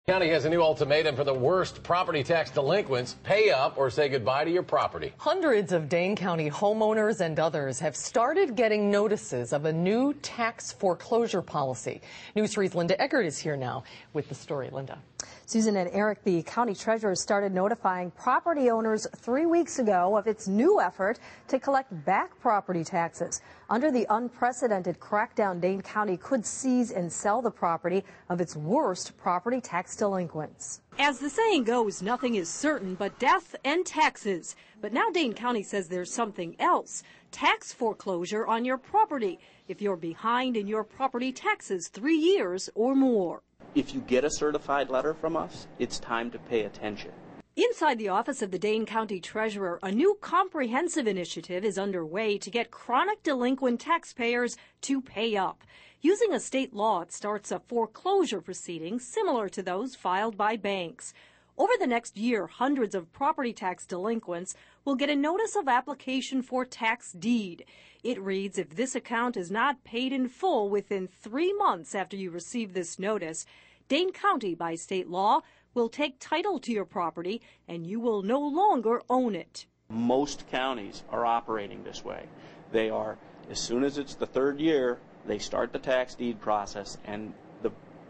County has a new ultimatum for the worst property tax delinquents. Pay up or say goodbye to your property. Hundreds of Dane County homeowners and others have started getting notices of a new tax foreclosure policy. News 3's Linda Eggert is here now with the story. Linda. Susan and Eric, the county treasurer started notifying property owners 3 weeks ago of its new effort to collect back property taxes. Under the unprecedented crackdown, Dane County could seize and sell the property of its worst property tax delinquents. As the saying goes, nothing is certain but death and taxes. But now Dane County says there's something else, tax foreclosure on your property if you're behind in your property taxes 3 years or more. If you get a certified letter from us, it's time to pay attention. Inside the office of the Dane County Treasurer, a new comprehensive initiative is underway to get chronic delinquent taxpayers to pay up. Using a state law, it starts a foreclosure proceeding similar to those filed by banks. Over the next year, hundreds of property tax delinquents will get a notice of application for tax deed. It reads, if this account is not paid in full within 3 months after you receive this notice, Dane County, by state law, will take title to your property and you will no longer own it. Most counties are operating this way. They are, as soon as it's the 3rd year, they start the tax deed process and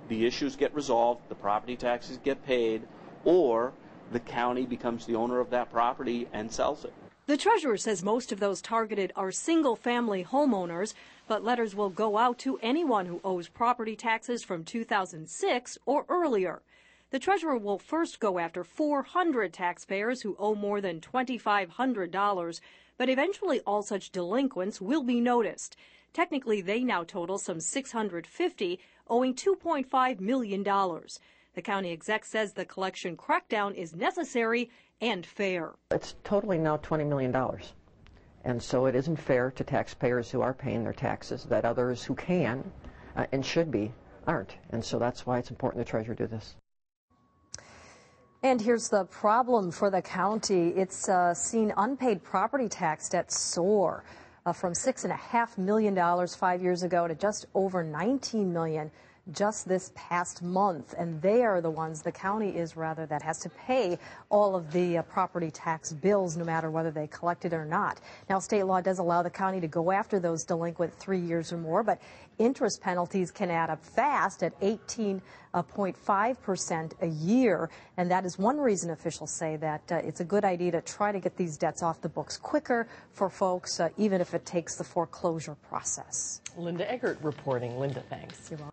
the issues get resolved, the property taxes get paid, or the county becomes the owner of that property and sells it. The treasurer says most of those targeted are single-family homeowners, but letters will go out to anyone who owes property taxes from 2006 or earlier. The treasurer will first go after 400 taxpayers who owe more than $2,500, but eventually all such delinquents will be noticed. Technically, they now total some 650, owing $2.5 million. The county exec says the collection crackdown is necessary and fair. It's totally now $20 million. And so it isn't fair to taxpayers who are paying their taxes that others who can and should be aren't. And so that's why it's important the treasurer do this. And here's the problem for the county. It's seen unpaid property tax debt soar from $6.5 million 5 years ago to just over $19 million just this past month. And they are the ones, the county is rather, that has to pay all of the property tax bills no matter whether they collect it or not. Now, state law does allow the county to go after those delinquent 3 years or more, but interest penalties can add up fast at 18.5% a year. And that is one reason officials say that it's a good idea to try to get these debts off the books quicker for folks, even if it takes the foreclosure process. Linda Eggert reporting. Linda, thanks. You're welcome.